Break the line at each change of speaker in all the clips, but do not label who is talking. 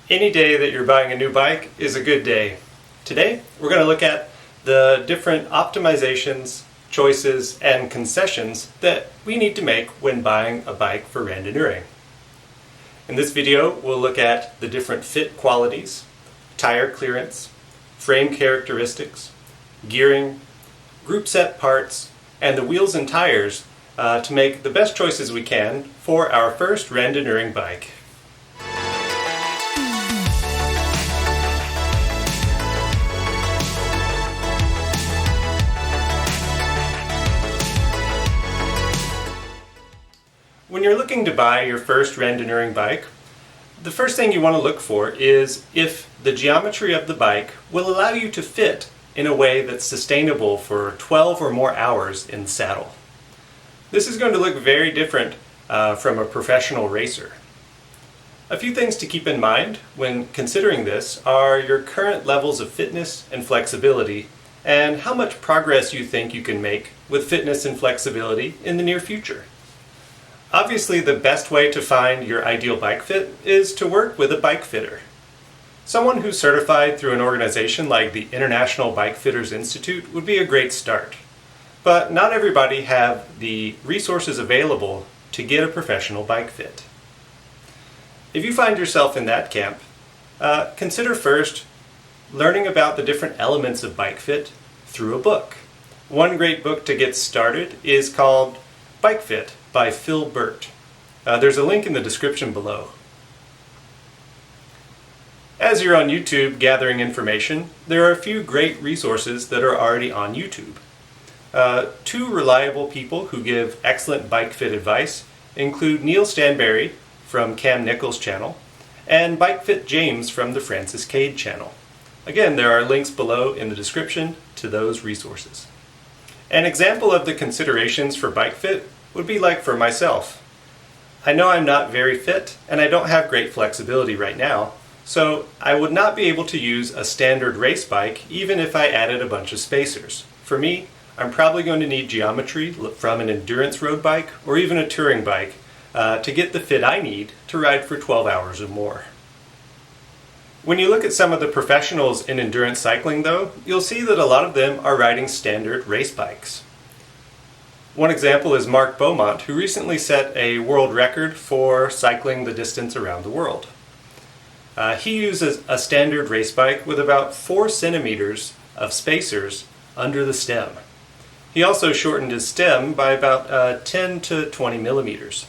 Any day that you're buying a new bike is a good day. Today, we're going to look at the different optimizations, choices, and concessions that we need to make when buying a bike for randonneuring. In this video, we'll look at the different fit qualities, tire clearance, frame characteristics, gearing, group set parts, and the wheels and tires to make the best choices we can for our first randonneuring bike. When you're looking to buy your first randonneuring bike, the first thing you want to look for is if the geometry of the bike will allow you to fit in a way that's sustainable for 12 or more hours in the saddle. This is going to look very different from a professional racer. A few things to keep in mind when considering this are your current levels of fitness and flexibility and how much progress you think you can make with fitness and flexibility in the near future. Obviously, the best way to find your ideal bike fit is to work with a bike fitter. Someone who's certified through an organization like the International Bike Fitters Institute would be a great start. But not everybody have the resources available to get a professional bike fit. If you find yourself in that camp, consider first learning about the different elements of bike fit through a book. One great book to get started is called Bike Fit by Phil Burt. There's a link in the description below. As you're on YouTube gathering information, there are a few great resources that are already on YouTube. Two reliable people who give excellent bike fit advice include Neil Stanberry from Cam Nichols' channel and Bike Fit James from the Francis Cade channel. Again, there are links below in the description to those resources. An example of the considerations for bike fit would be like for myself. I know I'm not very fit and I don't have great flexibility right now, so I would not be able to use a standard race bike even if I added a bunch of spacers. For me, I'm probably going to need geometry from an endurance road bike or even a touring bike to get the fit I need to ride for 12 hours or more. When you look at some of the professionals in endurance cycling though, you'll see that a lot of them are riding standard race bikes. One example is Mark Beaumont, who recently set a world record for cycling the distance around the world. He uses a standard race bike with about 4 centimeters of spacers under the stem. He also shortened his stem by about 10 to 20 millimeters.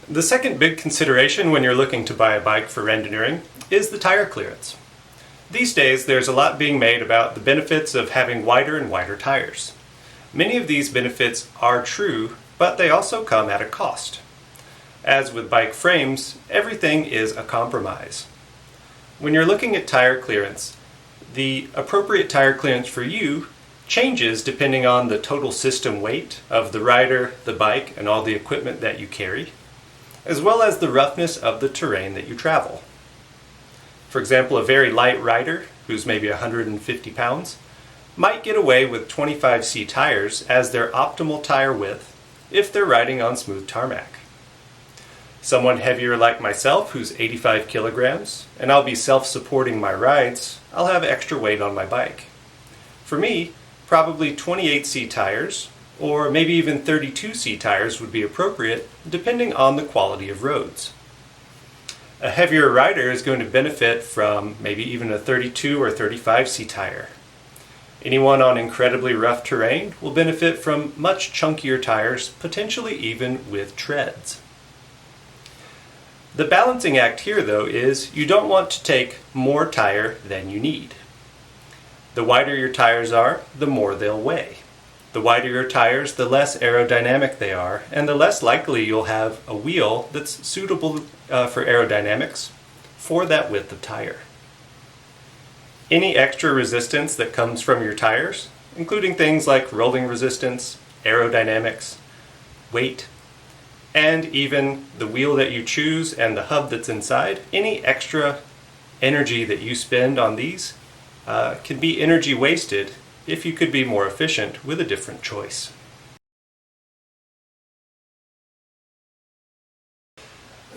The second big consideration when you're looking to buy a bike for randonneuring is the tire clearance. These days, there's a lot being made about the benefits of having wider and wider tires. Many of these benefits are true, but they also come at a cost. As with bike frames, everything is a compromise. When you're looking at tire clearance, the appropriate tire clearance for you changes depending on the total system weight of the rider, the bike, and all the equipment that you carry, as well as the roughness of the terrain that you travel. For example, a very light rider, who's maybe 150 pounds, might get away with 25C tires as their optimal tire width if they're riding on smooth tarmac. Someone heavier like myself, who's 85 kilograms, and I'll be self-supporting my rides, I'll have extra weight on my bike. For me, probably 28C tires, or maybe even 32C tires would be appropriate, depending on the quality of roads. A heavier rider is going to benefit from maybe even a 32 or 35C tire. Anyone on incredibly rough terrain will benefit from much chunkier tires, potentially even with treads. The balancing act here, though, is you don't want to take more tire than you need. The wider your tires are, the more they'll weigh. The wider your tires, the less aerodynamic they are, and the less likely you'll have a wheel that's suitable for aerodynamics for that width of tire. Any extra resistance that comes from your tires, including things like rolling resistance, aerodynamics, weight, and even the wheel that you choose and the hub that's inside, any extra energy that you spend on these can be energy wasted if you could be more efficient with a different choice.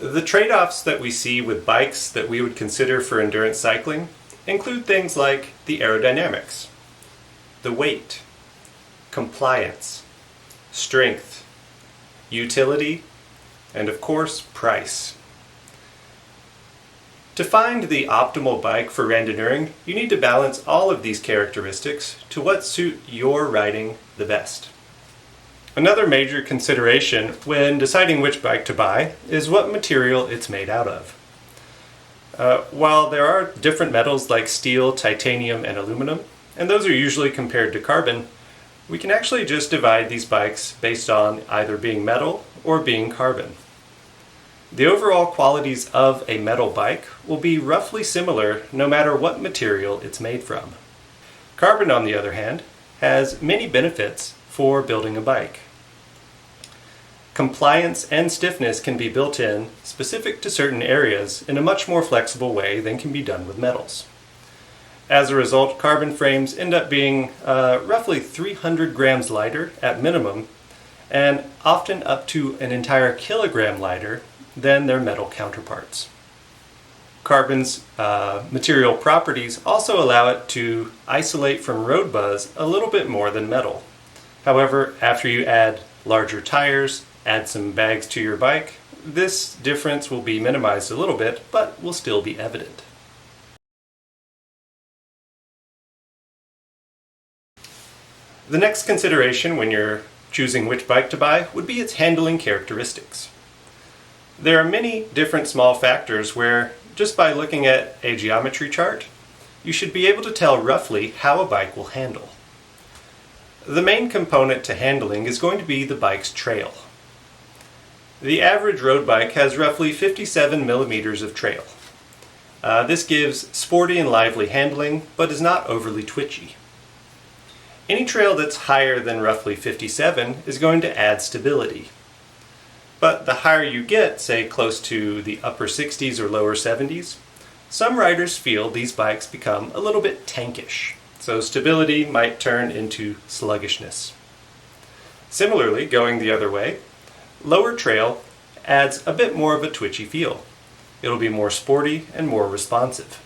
The trade-offs that we see with bikes that we would consider for endurance cycling include things like the aerodynamics, the weight, compliance, strength, utility, and of course, price. To find the optimal bike for randonneuring, you need to balance all of these characteristics to what suit your riding the best. Another major consideration when deciding which bike to buy is what material it's made out of. While there are different metals like steel, titanium, and aluminum, and those are usually compared to carbon, we can actually just divide these bikes based on either being metal or being carbon. The overall qualities of a metal bike will be roughly similar no matter what material it's made from. Carbon, on the other hand, has many benefits for building a bike. Compliance and stiffness can be built in specific to certain areas in a much more flexible way than can be done with metals. As a result, carbon frames end up being roughly 300 grams lighter at minimum, and often up to an entire kilogram lighter than their metal counterparts. Carbon's material properties also allow it to isolate from road buzz a little bit more than metal. However, after you add larger tires, add some bags to your bike, this difference will be minimized a little bit, but will still be evident. The next consideration when you're choosing which bike to buy would be its handling characteristics. There are many different small factors where, just by looking at a geometry chart, you should be able to tell roughly how a bike will handle. The main component to handling is going to be the bike's trail. The average road bike has roughly 57 millimeters of trail. This gives sporty and lively handling, but is not overly twitchy. Any trail that's higher than roughly 57 is going to add stability. But the higher you get, say close to the upper 60s or lower 70s, some riders feel these bikes become a little bit tankish, so stability might turn into sluggishness. Similarly, going the other way, lower trail adds a bit more of a twitchy feel. It'll be more sporty and more responsive.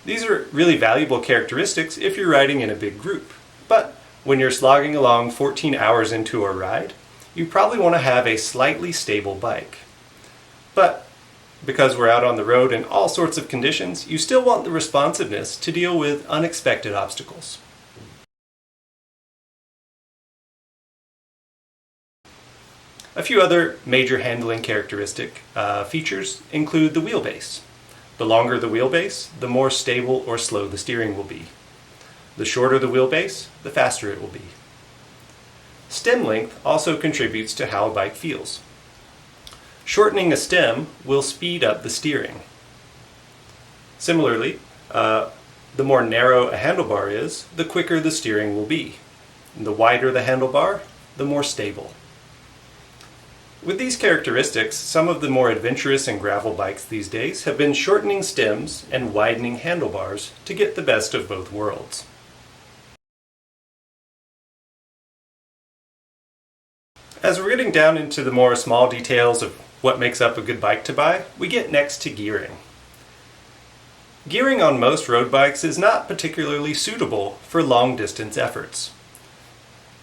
These are really valuable characteristics if you're riding in a big group, but when you're slogging along 14 hours into a ride, you probably want to have a slightly stable bike. But because we're out on the road in all sorts of conditions, you still want the responsiveness to deal with unexpected obstacles. A few other major handling characteristic features include the wheelbase. The longer the wheelbase, the more stable or slow the steering will be. The shorter the wheelbase, the faster it will be. Stem length also contributes to how a bike feels. Shortening a stem will speed up the steering. Similarly, the more narrow a handlebar is, the quicker the steering will be. And the wider the handlebar, the more stable. With these characteristics, some of the more adventurous and gravel bikes these days have been shortening stems and widening handlebars to get the best of both worlds. As we're getting down into the more small details of what makes up a good bike to buy, we get next to gearing. Gearing on most road bikes is not particularly suitable for long distance efforts.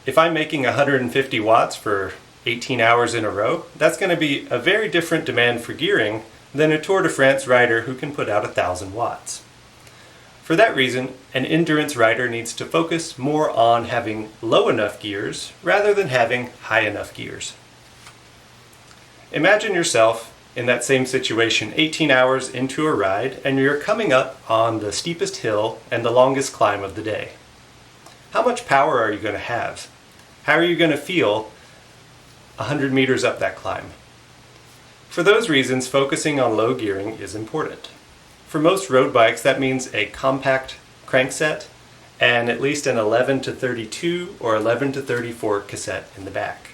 If I'm making 150 watts for 18 hours in a row, that's going to be a very different demand for gearing than a Tour de France rider who can put out 1,000 watts. For that reason, an endurance rider needs to focus more on having low enough gears rather than having high enough gears. Imagine yourself in that same situation 18 hours into a ride and you're coming up on the steepest hill and the longest climb of the day. How much power are you going to have? How are you going to feel 100 meters up that climb? For those reasons, focusing on low gearing is important. For most road bikes, that means a compact crankset and at least an 11 to 32 or 11 to 34 cassette in the back.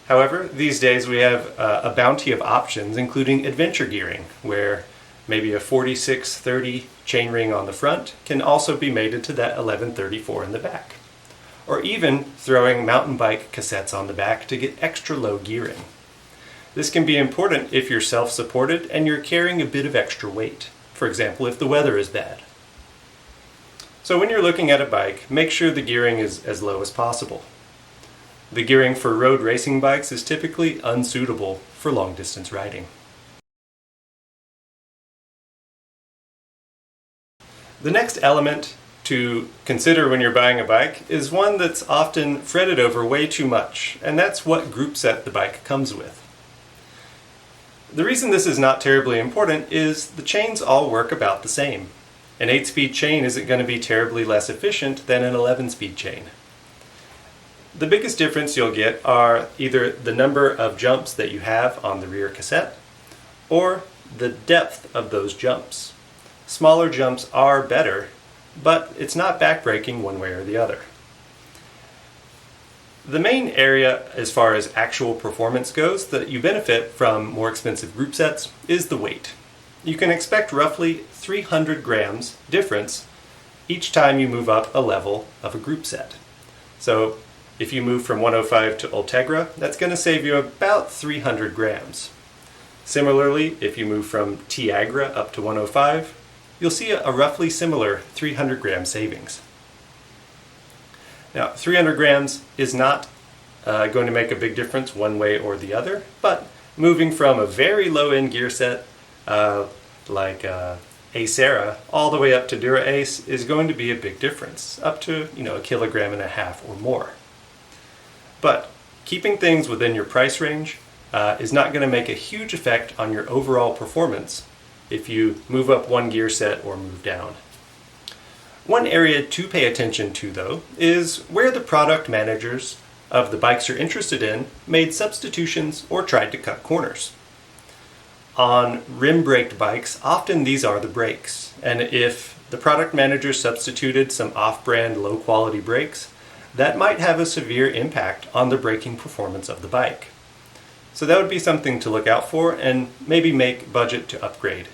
However, these days we have a bounty of options, including adventure gearing, where maybe a 4630 chainring on the front can also be mated to that 1134 in the back. Or even throwing mountain bike cassettes on the back to get extra low gearing. This can be important if you're self-supported and you're carrying a bit of extra weight, for example, if the weather is bad. So when you're looking at a bike, make sure the gearing is as low as possible. The gearing for road racing bikes is typically unsuitable for long-distance riding. The next element to consider when you're buying a bike is one that's often fretted over way too much, and that's what group set the bike comes with. The reason this is not terribly important is the chains all work about the same. An 8-speed chain isn't going to be terribly less efficient than an 11-speed chain. The biggest difference you'll get are either the number of jumps that you have on the rear cassette or the depth of those jumps. Smaller jumps are better, but it's not backbreaking one way or the other. The main area as far as actual performance goes that you benefit from more expensive group sets is the weight. You can expect roughly 300 grams difference each time you move up a level of a group set. So if you move from 105 to Ultegra, that's going to save you about 300 grams. Similarly, if you move from Tiagra up to 105, you'll see a roughly similar 300 gram savings. Now, 300 grams is not going to make a big difference one way or the other, but moving from a very low-end gear set like Acera all the way up to Dura Ace is going to be a big difference, up to 1.5 kilograms or more. But keeping things within your price range is not going to make a huge effect on your overall performance if you move up one gear set or move down. One area to pay attention to, though, is where the product managers of the bikes you're interested in made substitutions or tried to cut corners. On rim-braked bikes, often these are the brakes, and if the product manager substituted some off-brand low-quality brakes, that might have a severe impact on the braking performance of the bike. So that would be something to look out for and maybe make budget to upgrade,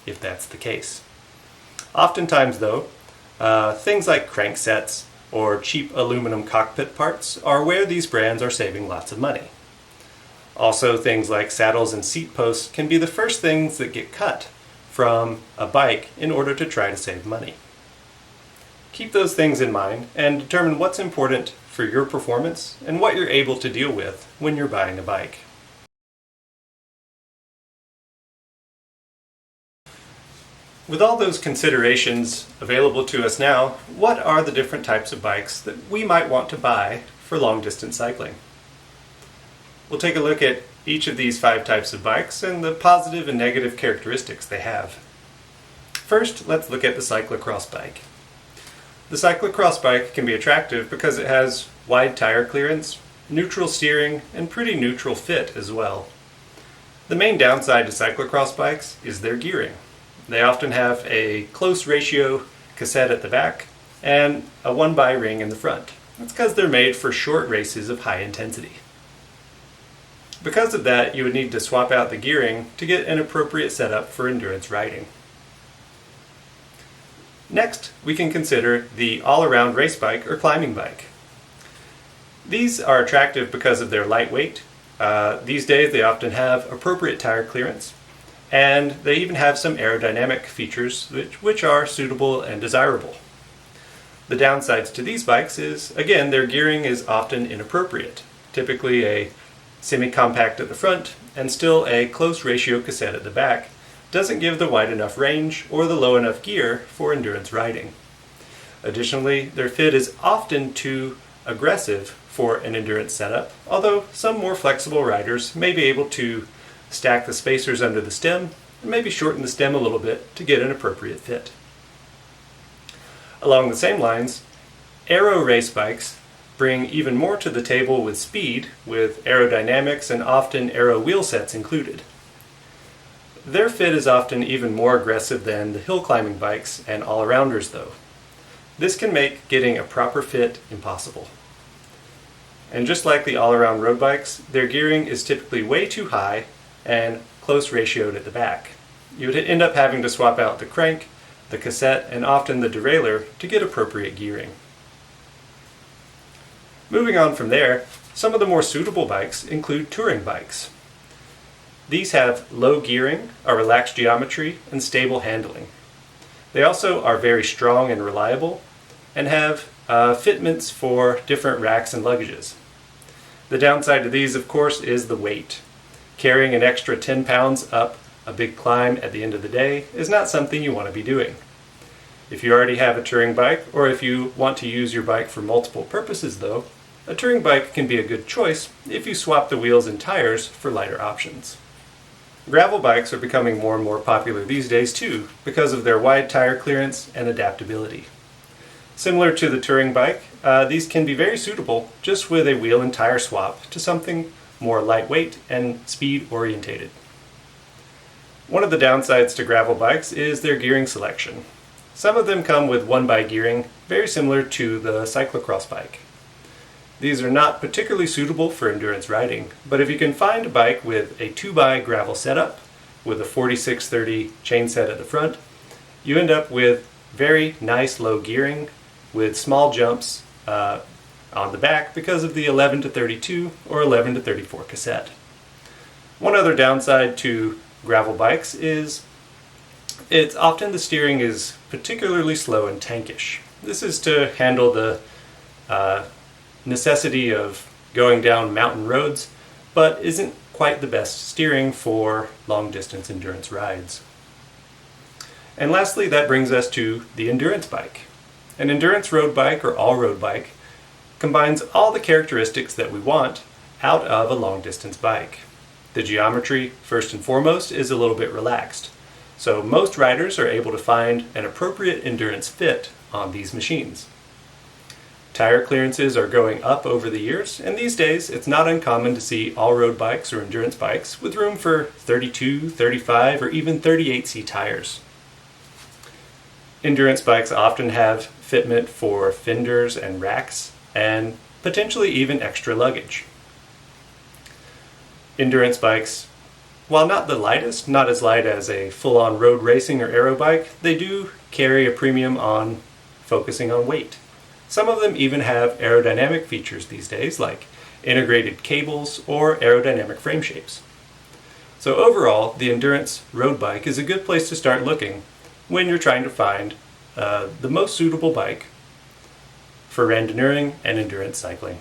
if that's the case. Oftentimes, though, things like cranksets or cheap aluminum cockpit parts are where these brands are saving lots of money. Also, things like saddles and seat posts can be the first things that get cut from a bike in order to try to save money. Keep those things in mind and determine what's important for your performance and what you're able to deal with when you're buying a bike. With all those considerations available to us now, what are the different types of bikes that we might want to buy for long-distance cycling? We'll take a look at each of these 5 types of bikes and the positive and negative characteristics they have. First, let's look at the cyclocross bike. The cyclocross bike can be attractive because it has wide tire clearance, neutral steering, and pretty neutral fit as well. The main downside to cyclocross bikes is their gearing. They often have a close ratio cassette at the back and a 1-by ring in the front. That's because they're made for short races of high intensity. Because of that, you would need to swap out the gearing to get an appropriate setup for endurance riding. Next, we can consider the all-around race bike or climbing bike. These are attractive because of their lightweight. These days they often have appropriate tire clearance, and they even have some aerodynamic features which are suitable and desirable. The downsides to these bikes is, again, their gearing is often inappropriate, typically a semi-compact at the front and still a close ratio cassette at the back doesn't give the wide enough range or the low enough gear for endurance riding. Additionally, their fit is often too aggressive for an endurance setup, although some more flexible riders may be able to stack the spacers under the stem and maybe shorten the stem a little bit to get an appropriate fit. Along the same lines, aero race bikes bring even more to the table with speed, with aerodynamics and often aero wheel sets included. Their fit is often even more aggressive than the hill climbing bikes and all-arounders though. This can make getting a proper fit impossible. And just like the all-around road bikes, their gearing is typically way too high and close ratioed at the back. You would end up having to swap out the crank, the cassette, and often the derailleur to get appropriate gearing. Moving on from there, some of the more suitable bikes include touring bikes. These have low gearing, a relaxed geometry, and stable handling. They also are very strong and reliable, and have fitments for different racks and luggages. The downside to these, of course, is the weight. Carrying an extra 10 pounds up a big climb at the end of the day is not something you want to be doing. If you already have a touring bike, or if you want to use your bike for multiple purposes though, a touring bike can be a good choice if you swap the wheels and tires for lighter options. Gravel bikes are becoming more and more popular these days too, because of their wide tire clearance and adaptability. Similar to the touring bike, these can be very suitable just with a wheel and tire swap to something more lightweight and speed orientated. One of the downsides to gravel bikes is their gearing selection. Some of them come with 1x gearing, very similar to the cyclocross bike. These are not particularly suitable for endurance riding, but if you can find a bike with a 2x gravel setup, with a 4630 chain set at the front, you end up with very nice low gearing with small jumps on the back because of the 11 to 32 or 11 to 34 cassette. One other downside to gravel bikes is it's often the steering is particularly slow and tankish. This is to handle the necessity of going down mountain roads, but isn't quite the best steering for long distance endurance rides. And lastly, that brings us to the endurance bike. An endurance road bike or all-road bike combines all the characteristics that we want out of a long distance bike. The geometry, first and foremost, is a little bit relaxed. So most riders are able to find an appropriate endurance fit on these machines. Tire clearances are going up over the years, and these days it's not uncommon to see all-road bikes or endurance bikes with room for 32, 35, or even 38C tires. Endurance bikes often have fitment for fenders and racks, and potentially even extra luggage. Endurance bikes, while not the lightest, not as light as a full-on road racing or aero bike, they do carry a premium on focusing on weight. Some of them even have aerodynamic features these days, like integrated cables or aerodynamic frame shapes. So overall, the endurance road bike is a good place to start looking when you're trying to find the most suitable bike for randonneuring and endurance cycling.